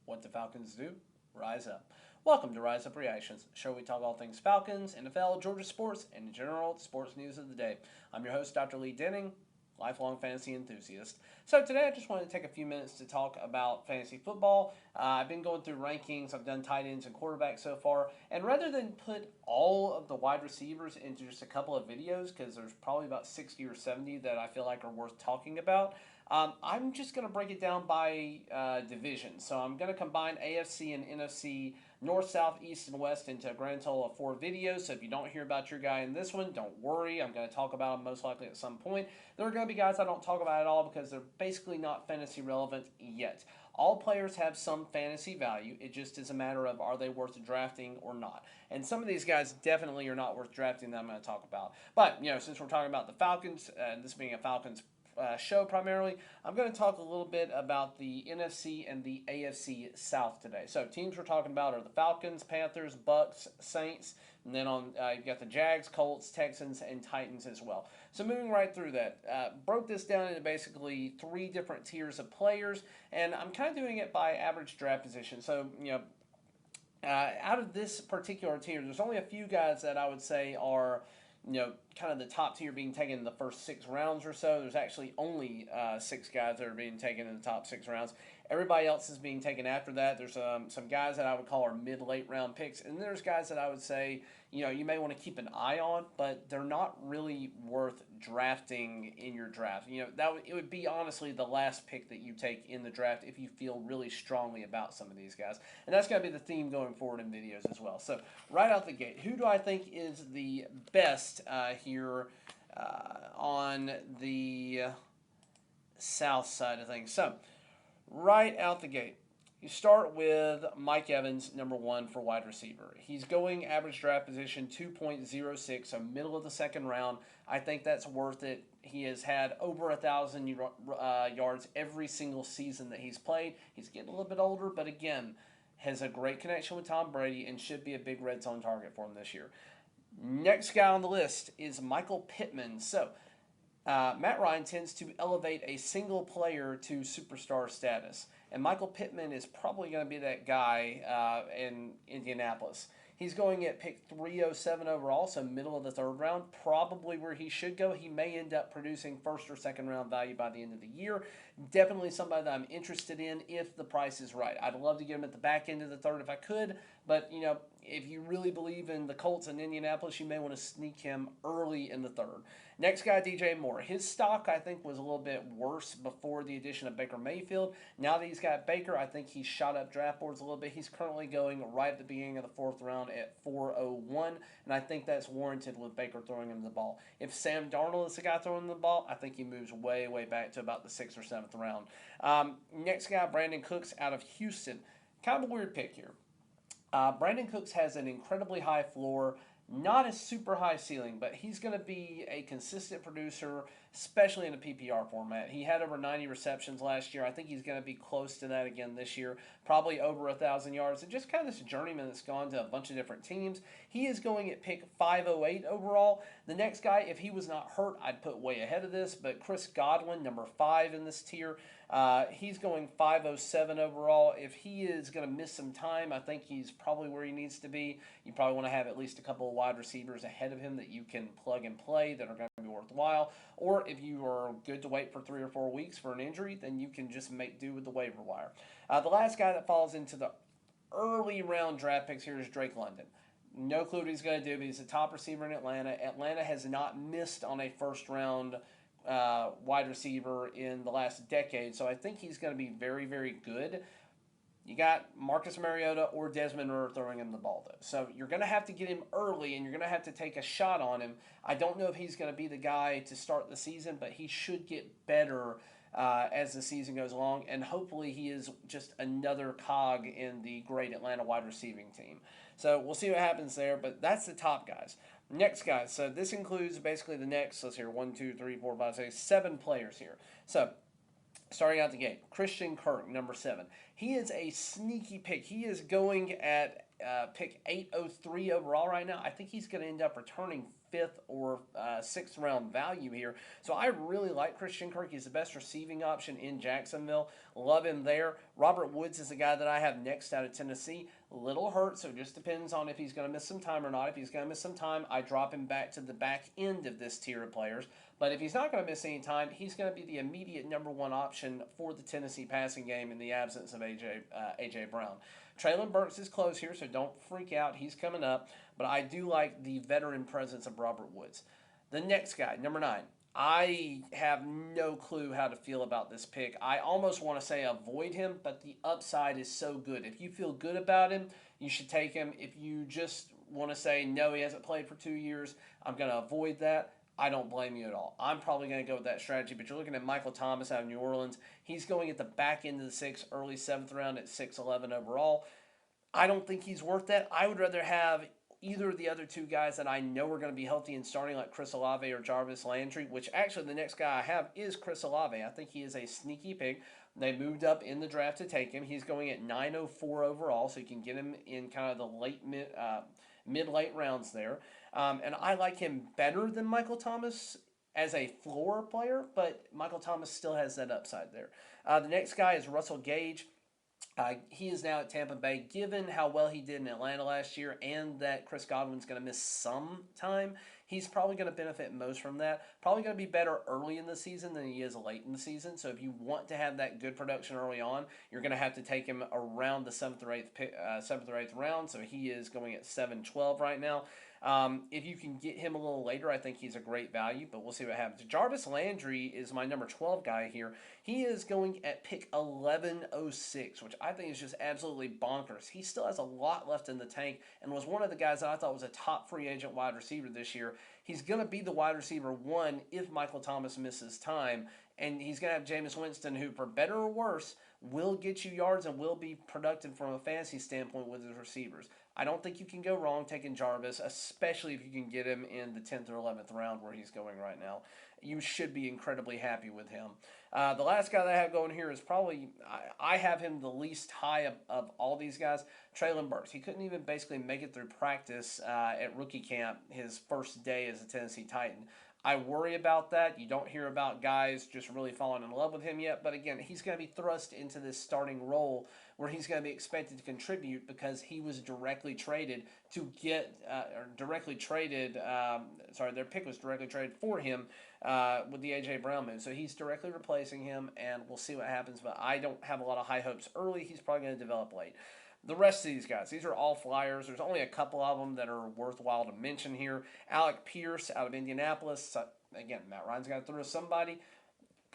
What the Falcons do? Rise up. Welcome to Rise Up Reactions, a show where we talk all things Falcons, NFL, Georgia sports, and in general, sports news of the day. I'm your host, Dr. Lee Denning, lifelong fantasy enthusiast. So today I just wanted to take a few minutes to talk about fantasy football. I've been going through rankings. I've done tight ends and quarterbacks so far. And rather than put all of the wide receivers into just a couple of videos, because there's probably about 60 or 70 that I feel like are worth talking about, I'm just going to break it down by division. So I'm going to combine AFC and NFC, North, South, East, and West into a grand total of 4 videos. So if you don't hear about your guy in this one, don't worry. I'm going to talk about him most likely at some point. There are going to be guys I don't talk about at all because they're basically not fantasy relevant yet. All players have some fantasy value. It just is a matter of are they worth drafting or not. And some of these guys definitely are not worth drafting that I'm going to talk about. But, since we're talking about the Falcons, this being a Falcons show primarily, I'm going to talk a little bit about the NFC and the AFC South today. So teams we're talking about are the Falcons, Panthers, Bucks, Saints, and then you've got the Jags, Colts, Texans, and Titans as well. So moving right through that, broke this down into basically 3 different tiers of players, and I'm kind of doing it by average draft position. So, out of this particular tier, there's only a few guys that I would say are kind of the top tier being taken in the first 6 rounds or so. There's actually only 6 guys that are being taken in the top 6 rounds. Everybody else is being taken after that. There's some guys that I would call our mid-late round picks, and there's guys that I would say, you may want to keep an eye on, but they're not really worth drafting in your draft. It would be honestly the last pick that you take in the draft if you feel really strongly about some of these guys. And that's going to be the theme going forward in videos as well. So right out the gate, who do I think is the best here on the south side of things? So right out the gate, you start with Mike Evans, number 1 for wide receiver. He's going average draft position 2.06, so middle of the second round. I think that's worth it. He has had over 1,000 yards every single season that he's played. He's getting a little bit older, but again, has a great connection with Tom Brady and should be a big red zone target for him this year. Next guy on the list is Michael Pittman. So Matt Ryan tends to elevate a single player to superstar status. And Michael Pittman is probably going to be that guy in Indianapolis. He's going at pick 307 overall, so middle of the 3rd round, probably where he should go. He may end up producing 1st or 2nd round value by the end of the year. Definitely somebody that I'm interested in if the price is right. I'd love to get him at the back end of the 3rd if I could, but if you really believe in the Colts in Indianapolis, you may want to sneak him early in the 3rd. Next guy, DJ Moore. His stock, I think, was a little bit worse before the addition of Baker Mayfield. Now that he's got Baker, I think he's shot up draft boards a little bit. He's currently going right at the beginning of the 4th round at 401, and I think that's warranted with Baker throwing him the ball. If Sam Darnold is the guy throwing him the ball, I think he moves way, way back to about the 6th or 7th round. Next guy, Brandon Cooks out of Houston. Kind of a weird pick here. Brandon Cooks has an incredibly high floor, not a super high ceiling, but he's going to be a consistent producer, especially in a PPR format. He had over 90 receptions last year. I think he's going to be close to that again this year, probably over 1,000 yards. And just kind of this journeyman that's gone to a bunch of different teams. He is going at pick 508 overall. The next guy, if he was not hurt, I'd put way ahead of this, but Chris Godwin, number 5 in this tier. He's going 507 overall. If he is going to miss some time, I think he's probably where he needs to be. You probably want to have at least a couple of wide receivers ahead of him that you can plug and play that are going to be worthwhile. Or if you are good to wait for 3 or 4 weeks for an injury, then you can just make do with the waiver wire. The last guy that falls into the early round draft picks here is Drake London. No clue what he's going to do, but he's a top receiver in Atlanta. Atlanta has not missed on a 1st round wide receiver in the last decade, so I think he's going to be very, very good. You got Marcus Mariota or Desmond Ridder throwing him the ball, though. So you're going to have to get him early, and you're going to have to take a shot on him. I don't know if he's going to be the guy to start the season, but he should get better as the season goes along, and hopefully he is just another cog in the great Atlanta wide receiving team. So we'll see what happens there, but that's the top guys. Next guys, so this includes basically the next, let's hear, 1, 2, 3, 4, 5, 6, 7 players here. So starting out the gate, Christian Kirk, number 7. He is a sneaky pick. He is going at pick 803 overall right now. I think he's going to end up returning fifth or sixth round value here. So I really like Christian Kirk. He's the best receiving option in Jacksonville. Love him there. Robert Woods is the guy that I have next out of Tennessee. Little hurt, so it just depends on if he's going to miss some time or not. If he's going to miss some time, I drop him back to the back end of this tier of players. But if he's not going to miss any time, he's going to be the immediate number one option for the Tennessee passing game in the absence of A.J. Brown. Treylon Burks is close here, so don't freak out. He's coming up. But I do like the veteran presence of Robert Woods. The next guy, number 9. I have no clue how to feel about this pick. I almost want to say avoid him, but the upside is so good. If you feel good about him, you should take him. If you just want to say, no, he hasn't played for 2 years, I'm going to avoid that, I don't blame you at all. I'm probably going to go with that strategy, but you're looking at Michael Thomas out of New Orleans. He's going at the back end of the 6th, early 7th round at 6'11" overall. I don't think he's worth that. I would rather have either of the other 2 guys that I know are going to be healthy and starting, like Chris Olave or Jarvis Landry, which actually the next guy I have is Chris Olave. I think he is a sneaky pick. They moved up in the draft to take him. He's going at 904 overall, so you can get him in kind of the mid-late rounds there. And I like him better than Michael Thomas as a floor player, but Michael Thomas still has that upside there. The next guy is Russell Gage. He is now at Tampa Bay. Given how well he did in Atlanta last year and that Chris Godwin's going to miss some time, he's probably going to benefit most from that. Probably going to be better early in the season than he is late in the season. So if you want to have that good production early on, you're going to have to take him around the 7th or 8th round. So he is going at 7-12 right now. If you can get him a little later, I think he's a great value, but we'll see what happens. Jarvis Landry is my number 12 guy here. He is going at pick 1106, which I think is just absolutely bonkers. He still has a lot left in the tank and was one of the guys that I thought was a top free agent wide receiver this year. He's going to be the wide receiver 1 if Michael Thomas misses time, and he's going to have Jameis Winston, who, for better or worse, will get you yards and will be productive from a fantasy standpoint with his receivers. I don't think you can go wrong taking Jarvis, especially if you can get him in the 10th or 11th round where he's going right now. You should be incredibly happy with him. The last guy that I have going here is probably, I have him the least high of all these guys, Treylon Burks. He couldn't even basically make it through practice at rookie camp his first day as a Tennessee Titan. I worry about that. You don't hear about guys just really falling in love with him yet. But again, he's going to be thrust into this starting role where he's going to be expected to contribute because he was directly traded to get, their pick was directly traded for him with the A.J. Brown move. So he's directly replacing him, and we'll see what happens. But I don't have a lot of high hopes early. He's probably going to develop late. The rest of these guys, these are all flyers. There's only a couple of them that are worthwhile to mention here. Alec Pierce out of Indianapolis. Again, Matt Ryan's got to throw somebody.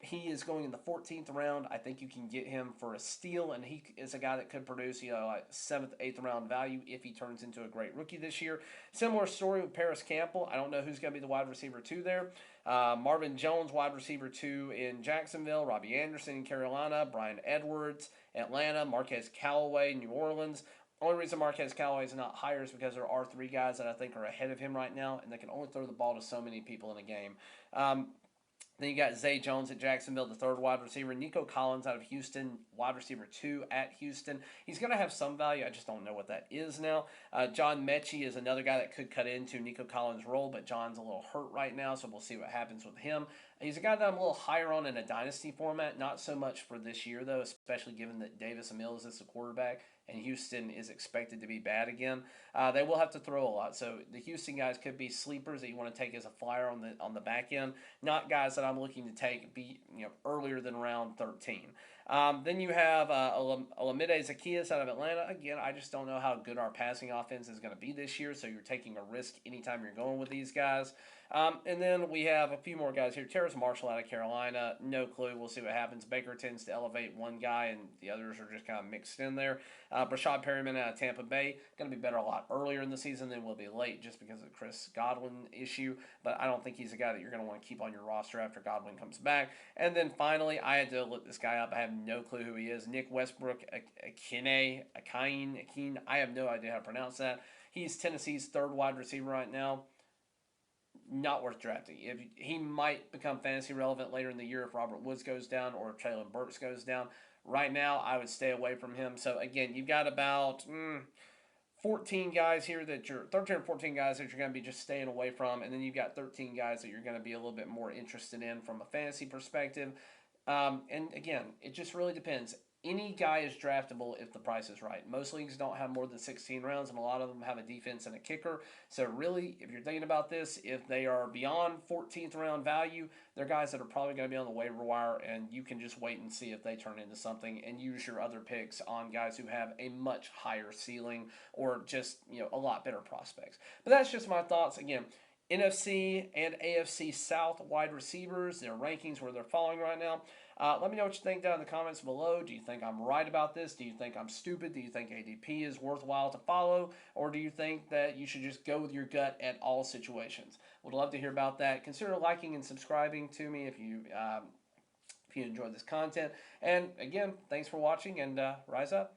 He is going in the 14th round. I think you can get him for a steal, and he is a guy that could produce, like 7th, 8th round value if he turns into a great rookie this year. Similar story with Paris Campbell. I don't know who's going to be the wide receiver 2 there. Marvin Jones, wide receiver 2 in Jacksonville. Robbie Anderson in Carolina. Brian Edwards, Atlanta. Marquez Callaway, New Orleans. Only reason Marquez Callaway is not higher is because there are 3 guys that I think are ahead of him right now, and they can only throw the ball to so many people in a game. Then you got Zay Jones at Jacksonville, the 3rd wide receiver. Nico Collins out of Houston, wide receiver 2 at Houston. He's going to have some value. I just don't know what that is now. John Mechie is another guy that could cut into Nico Collins' role, but John's a little hurt right now, so we'll see what happens with him. He's a guy that I'm a little higher on in a dynasty format. Not so much for this year, though, especially given that Davis Mills is the quarterback and Houston is expected to be bad again. They will have to throw a lot. So the Houston guys could be sleepers that you want to take as a flyer on the back end, not guys that I'm looking to take earlier than round 13. Then you have Olamide Zaccheaus out of Atlanta. Again, I just don't know how good our passing offense is going to be this year, so you're taking a risk anytime you're going with these guys. And then we have a few more guys here. Terrace Marshall out of Carolina. No clue. We'll see what happens. Baker tends to elevate one guy, and the others are just kind of mixed in there. Rashad Perryman out of Tampa Bay. Going to be better a lot earlier in the season than will be late just because of the Chris Godwin issue. But I don't think he's a guy that you're going to want to keep on your roster after Godwin comes back. And then finally, I had to look this guy up. I have no clue who he is. Nick Westbrook Akine. I have no idea how to pronounce that. He's Tennessee's 3rd wide receiver right now. Not worth drafting. If he might become fantasy relevant later in the year if Robert Woods goes down or if Treylon Burks goes down. Right now, I would stay away from him. So, again, you've got about 14 guys here that you're 13 or 14 guys that you're going to be just staying away from, and then you've got 13 guys that you're going to be a little bit more interested in from a fantasy perspective. And again, it just really depends. Any guy is draftable if the price is right. Most leagues don't have more than 16 rounds, and a lot of them have a defense and a kicker. So really, if you're thinking about this, if they are beyond 14th round value, they're guys that are probably going to be on the waiver wire, and you can just wait and see if they turn into something and use your other picks on guys who have a much higher ceiling or just, a lot better prospects. But that's just my thoughts. Again, NFC and AFC South wide receivers, their rankings, where they're falling right now. Let me know what you think down in the comments below. Do you think I'm right about this? Do you think I'm stupid? Do you think ADP is worthwhile to follow? Or do you think that you should just go with your gut at all situations? Would love to hear about that. Consider liking and subscribing to me if you enjoyed this content. And again, thanks for watching, and rise up.